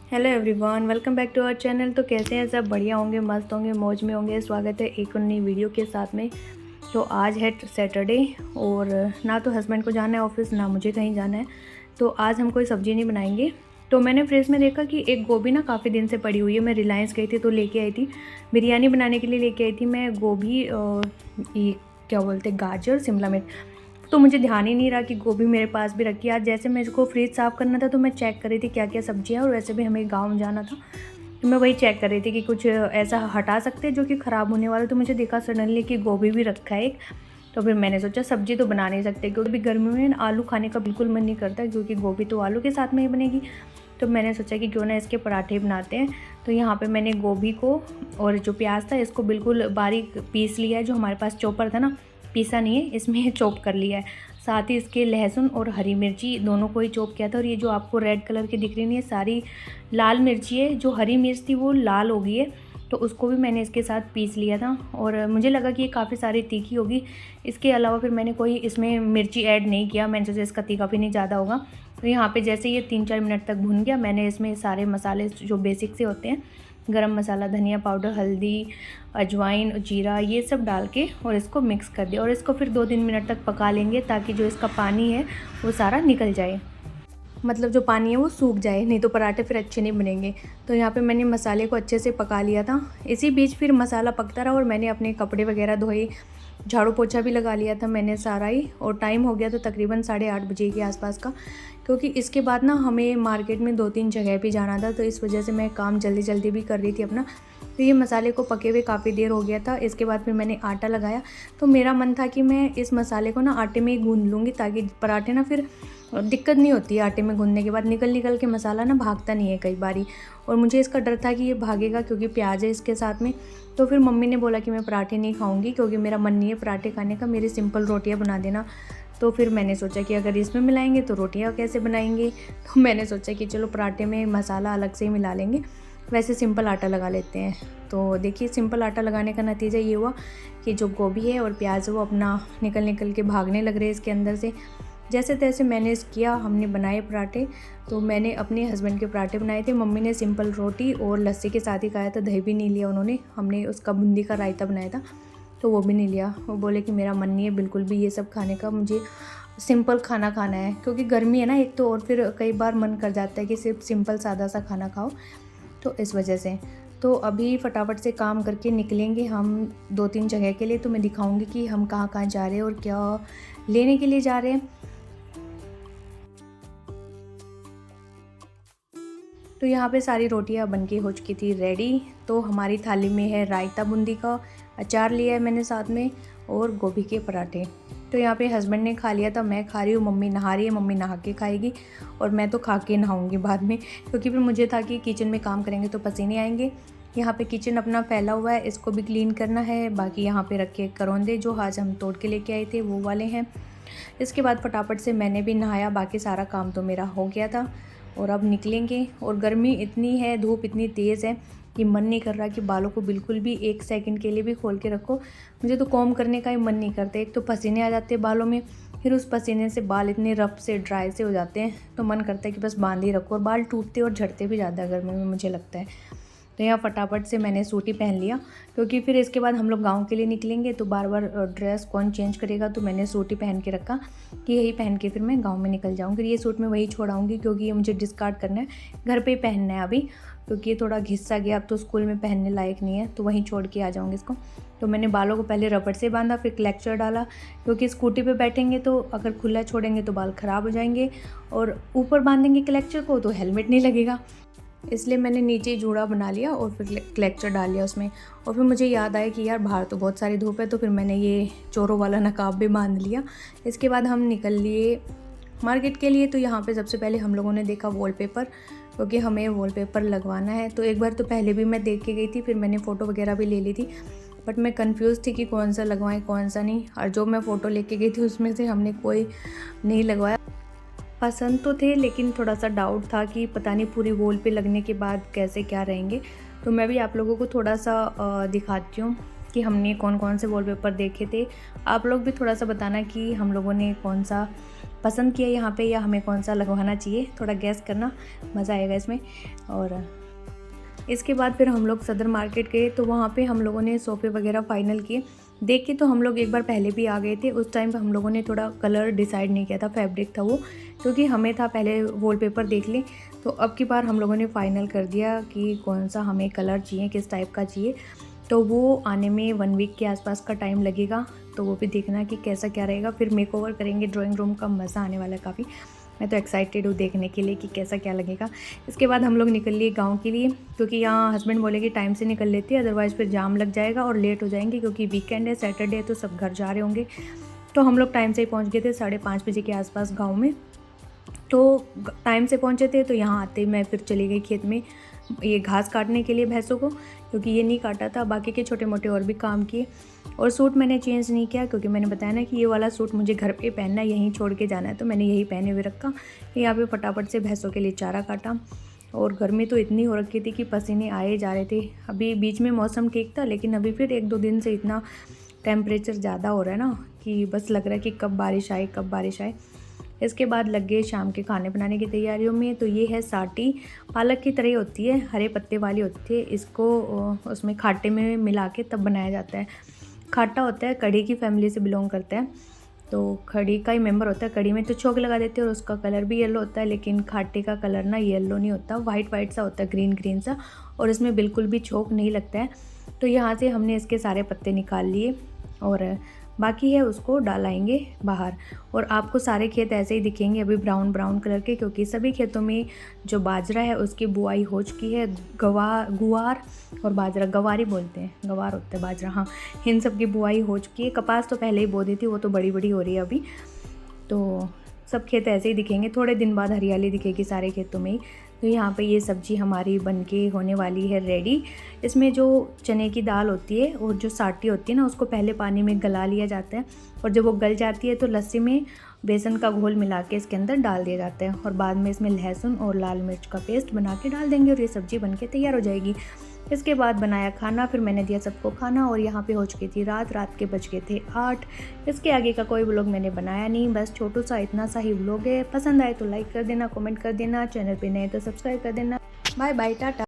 Hello everyone, welcome back to our channel. तो कैसे हैं सब? बढ़िया होंगे, मस्त होंगे, मौज में होंगे। स्वागत है एक और नई वीडियो के साथ में। तो आज है सैटरडे और ना तो हस्बैंड को जाना है ऑफिस, ना मुझे कहीं जाना है। तो आज हम कोई सब्ज़ी नहीं बनाएंगे। तो मैंने फ्रिज में देखा कि एक गोभी ना काफ़ी दिन से पड़ी हुई है। मैं रिलायंस गई थी तो लेके आई थी, बिरयानी बनाने के लिए लेके आई थी मैं गोभी। ये क्या बोलते, गाजर, शिमला मिर्च। तो मुझे ध्यान ही नहीं रहा कि गोभी मेरे पास भी रखी है। आज जैसे मेरे को फ्रिज साफ़ करना था तो मैं चेक कर रही थी क्या क्या सब्जियां, और वैसे भी हमें गांव जाना था तो मैं वही चेक कर रही थी कि कुछ ऐसा हटा सकते हैं जो कि ख़राब होने वाला। तो मुझे देखा सडनली कि गोभी भी रखा है एक। तो फिर मैंने सोचा सब्जी तो बना नहीं सकते, क्योंकि अभी गर्मी में आलू खाने का बिल्कुल मन नहीं करता, क्योंकि गोभी तो आलू के साथ में ही बनेगी। तो मैंने सोचा कि क्यों ना इसके पराठे बनाते हैं। तो यहाँ पे मैंने गोभी को और जो प्याज था इसको बिल्कुल बारीक पीस लिया है। जो हमारे पास चॉपर था ना, पीसा नहीं है, इसमें चॉप कर लिया है। साथ ही इसके लहसुन और हरी मिर्ची दोनों को ही चॉप किया था। और ये जो आपको रेड कलर की दिख रही है, सारी लाल मिर्ची है। जो हरी मिर्च थी वो लाल हो गई है, तो उसको भी मैंने इसके साथ पीस लिया था। और मुझे लगा कि ये काफ़ी सारी तीखी होगी। इसके अलावा फिर मैंने कोई इसमें मिर्ची ऐड नहीं किया, मैंने सोचा इसका तीखा भी नहीं ज़्यादा होगा। तो यहाँ पे जैसे ये 3-4 मिनट तक भुन गया, मैंने इसमें सारे मसाले जो बेसिक से होते हैं, गरम मसाला, धनिया पाउडर, हल्दी, अजवाइन, जीरा, ये सब डाल के और इसको मिक्स कर दिया। और इसको फिर 2-3 मिनट तक पका लेंगे, ताकि जो इसका पानी है वो सारा निकल जाए। मतलब जो पानी है वो सूख जाए, नहीं तो पराठे फिर अच्छे नहीं बनेंगे। तो यहाँ पे मैंने मसाले को अच्छे से पका लिया था। इसी बीच फिर मसाला पकता रहा और मैंने अपने कपड़े वगैरह धोए, झाड़ू पोछा भी लगा लिया था मैंने सारा ही। और टाइम हो गया था तकरीबन 8:30 बजे के आसपास का, क्योंकि इसके बाद ना हमें मार्केट में 2-3 जगह पे जाना था। तो इस वजह से मैं काम जल्दी जल्दी भी कर रही थी अपना। तो ये मसाले को पके हुए काफ़ी देर हो गया था। इसके बाद फिर मैंने आटा लगाया। तो मेरा मन था कि मैं इस मसाले को ना आटे में ही गूंद लूँगी, ताकि पराठे ना फिर दिक्कत नहीं होती है। आटे में गूंदने के बाद निकल निकल के मसाला ना भागता नहीं है कई बारी। और मुझे इसका डर था कि ये भागेगा, क्योंकि प्याज है इसके साथ में। तो फिर मम्मी ने बोला कि मैं पराठे नहीं खाऊंगी, क्योंकि मेरा मन नहीं है पराठे खाने का, मेरी सिंपल रोटियां बना देना। तो फिर मैंने सोचा कि अगर इसमें मिलाएंगे तो रोटियां कैसे बनाएंगे। तो मैंने सोचा कि चलो पराठे में मसाला अलग से ही मिला लेंगे, वैसे सिंपल आटा लगा लेते हैं। तो देखिए, सिंपल आटा लगाने का नतीजा ये हुआ कि जो गोभी है और प्याज है वो अपना निकल निकल के भागने लग रहे हैं इसके अंदर से। जैसे तैसे मैनेज किया, हमने बनाए पराठे। तो मैंने अपने हस्बैंड के पराठे बनाए थे, मम्मी ने सिंपल रोटी और लस्सी के साथ ही खाया था, दही भी नहीं लिया उन्होंने। हमने उसका बूंदी का रायता बनाया था तो वो भी नहीं लिया। वो बोले कि मेरा मन नहीं है बिल्कुल भी ये सब खाने का, मुझे सिंपल खाना खाना है, क्योंकि गर्मी है ना एक तो, और फिर कई बार मन कर जाता है कि सिर्फ सिंपल सादा सा खाना खाओ। तो इस वजह से तो अभी फटाफट से काम करके निकलेंगे हम 2-3 जगह के लिए। तो मैं दिखाऊंगी कि हम कहाँ कहाँ जा रहे हैं और क्या लेने के लिए जा रहे हैं। तो यहाँ पे सारी रोटियाँ बनके हो चुकी थी रेडी। तो हमारी थाली में है रायता बूंदी का, अचार लिया है मैंने साथ में, और गोभी के पराठे। तो यहाँ पे हस्बैंड ने खा लिया था, मैं खा रही हूँ, मम्मी नहा रही है, मम्मी नहा के खाएगी और मैं तो खा के नहाऊंगी बाद में, क्योंकि फिर मुझे था कि किचन में काम करेंगे तो पसीने आएंगे। यहाँ पे किचन अपना फैला हुआ है, इसको भी क्लीन करना है। बाकी यहाँ पे रखे करौंदे जो आज हम तोड़ के लेके आए थे वो वाले हैं। इसके बाद फटाफट से मैंने भी नहाया, बाकी सारा काम तो मेरा हो गया था। और अब निकलेंगे। और गर्मी इतनी है, धूप इतनी तेज़ है कि मन नहीं कर रहा कि बालों को बिल्कुल भी 1 सेकंड के लिए भी खोल के रखो। मुझे तो कॉम्ब करने का ही मन नहीं करता। एक तो पसीने आ जाते हैं बालों में, फिर उस पसीने से बाल इतने रफ से ड्राई से हो जाते हैं, तो मन करता है कि बस बांध ही रखो। और बाल टूटते और झड़ते भी ज़्यादा गर्मी में मुझे लगता है। तो यहाँ फटाफट से मैंने सूट ही पहन लिया, क्योंकि फिर इसके बाद हम लोग गांव के लिए निकलेंगे तो बार बार ड्रेस कौन चेंज करेगा। तो मैंने सूट ही पहन के रखा कि यही पहन के फिर मैं गांव में निकल जाऊँगी। ये सूट मैं वही छोड़ाऊँगी, क्योंकि ये मुझे डिस्कार्ड करना है, घर पे ही पहनना है अभी, क्योंकि ये थोड़ा घिस्सा गया, अब तो स्कूल में पहनने लायक नहीं है, तो वहीं छोड़ के आ जाऊँगी इसको। तो मैंने बालों को पहले रबड़ से बांधा, फिर क्लेक्चर डाला, क्योंकि स्कूटी पे बैठेंगे तो अगर खुला छोड़ेंगे तो बाल ख़राब हो जाएंगे, और ऊपर बांधेंगे क्लेक्चर को तो हेलमेट नहीं लगेगा। इसलिए मैंने नीचे ही जूड़ा बना लिया और फिर क्लेक्चर डाल लिया उसमें। और फिर मुझे याद आया कि यार बाहर तो बहुत सारी धूप है, तो फिर मैंने ये चोरों वाला नकाब भी बांध लिया। इसके बाद हम निकल लिए मार्केट के लिए। तो यहाँ पे सबसे पहले हम लोगों ने देखा वॉलपेपर, क्योंकि हमें वॉलपेपर लगवाना है। तो एक बार तो पहले भी मैं देख के गई थी, फिर मैंने फ़ोटो वगैरह भी ले ली थी, बट मैं कंफ्यूज थी कि कौन सा लगवाएं कौन सा नहीं। और जो मैं फ़ोटो लेके गई थी उसमें से हमने कोई नहीं लगवाया। पसंद तो थे, लेकिन थोड़ा सा डाउट था कि पता नहीं पूरी वॉल पे लगने के बाद कैसे क्या रहेंगे। तो मैं भी आप लोगों को थोड़ा सा दिखाती हूँ कि हमने कौन कौन से वॉलपेपर देखे थे। आप लोग भी थोड़ा सा बताना कि हम लोगों ने कौन सा पसंद किया यहाँ पे या हमें कौन सा लगवाना चाहिए, थोड़ा गैस करना, मज़ा आएगा इसमें। और इसके बाद फिर हम लोग सदर मार्केट गए, तो वहाँ पे हम लोगों ने सोफ़े वगैरह फ़ाइनल किए। देख के तो हम लोग एक बार पहले भी आ गए थे, उस टाइम पे हम लोगों ने थोड़ा कलर डिसाइड नहीं किया था, फैब्रिक था वो, क्योंकि हमें था पहले वॉलपेपर देख लें। तो अब की बार हम लोगों ने फ़ाइनल कर दिया कि कौन सा हमें कलर चाहिए, किस टाइप का चाहिए। तो वो आने में 1 वीक के आसपास का टाइम लगेगा, तो वो भी देखना कि कैसा क्या रहेगा। फिर मेकओवर करेंगे ड्राइंग रूम का, मज़ा आने वाला है काफ़ी। मैं तो एक्साइटेड हूँ देखने के लिए कि कैसा क्या लगेगा। इसके बाद हम लोग निकल लिए गांव के लिए, क्योंकि यहाँ हस्बैंड बोले कि टाइम से निकल लेते हैं, अदरवाइज़ फिर जाम लग जाएगा और लेट हो जाएंगे, क्योंकि वीकेंड है, सैटरडे है, तो सब घर जा रहे होंगे। तो हम लोग टाइम से ही पहुँच गए थे, 5:30 बजे के आसपास गाँव में। तो टाइम से पहुँचे थे, तो यहाँ आते ही मैं फिर चली गई खेत में ये घास काटने के लिए भैंसों को, क्योंकि ये नहीं काटा था। बाकी के छोटे मोटे और भी काम किए। और सूट मैंने चेंज नहीं किया, क्योंकि मैंने बताया ना कि ये वाला सूट मुझे घर पे पहनना है, यहीं छोड़ के जाना है, तो मैंने यही पहने हुए रखा। यहाँ पे फटाफट से भैंसों के लिए चारा काटा। और गर्मी तो इतनी हो रखी थी कि पसीने आए जा रहे थे। अभी बीच में मौसम ठीक था, लेकिन अभी फिर 1-2 दिन से इतना टेम्परेचर ज़्यादा हो रहा है ना कि बस लग रहा है कि कब बारिश आए, कब बारिश आए। इसके बाद लग गए शाम के खाने बनाने की तैयारियों में। तो ये है साटी, पालक की तरह होती है, हरे पत्ते वाली होती है। इसको उसमें खाटे में मिला के तब बनाया जाता है। खाटा होता है, कढ़ी की फैमिली से बिलोंग करता है, तो कढ़ी का ही मेंबर होता है। कढ़ी में तो छोंक लगा देते हैं और उसका कलर भी येलो होता है, लेकिन खाटे का कलर ना येलो नहीं होता, वाइट वाइट सा होता है, ग्रीन ग्रीन सा, और इसमें बिल्कुल भी छोंक नहीं लगता है। तो यहाँ से हमने इसके सारे पत्ते निकाल लिए और बाकी है उसको डालाएंगे बाहर। और आपको सारे खेत ऐसे ही दिखेंगे अभी ब्राउन ब्राउन कलर के, क्योंकि सभी खेतों में जो बाजरा है उसकी बुआई हो चुकी है। गुआर और बाजरा, गवारी बोलते हैं, गवार होता है बाजरा, हाँ, इन सब की बुआई हो चुकी है। कपास तो पहले ही बो दी थी, वो तो बड़ी बड़ी हो रही है अभी। तो सब खेत ऐसे ही दिखेंगे, थोड़े दिन बाद हरियाली दिखेगी सारे खेतों में ही। तो यहाँ पे ये सब्ज़ी हमारी बनके होने वाली है रेडी। इसमें जो चने की दाल होती है और जो साटी होती है ना, उसको पहले पानी में गला लिया जाता है, और जब वो गल जाती है तो लस्सी में बेसन का घोल मिला के इसके अंदर डाल दिया जाता है, और बाद में इसमें लहसुन और लाल मिर्च का पेस्ट बना के डाल देंगे, और ये सब्ज़ी बनके तैयार हो जाएगी। इसके बाद बनाया खाना, फिर मैंने दिया सबको खाना, और यहाँ पे हो चुकी थी रात के बज गए थे 8। इसके आगे का कोई व्लॉग मैंने बनाया नहीं, बस छोटू सा इतना सा ही व्लॉग है। पसंद आए तो लाइक कर देना, कमेंट कर देना, चैनल पे नए तो सब्सक्राइब कर देना। Bye bye, Tata.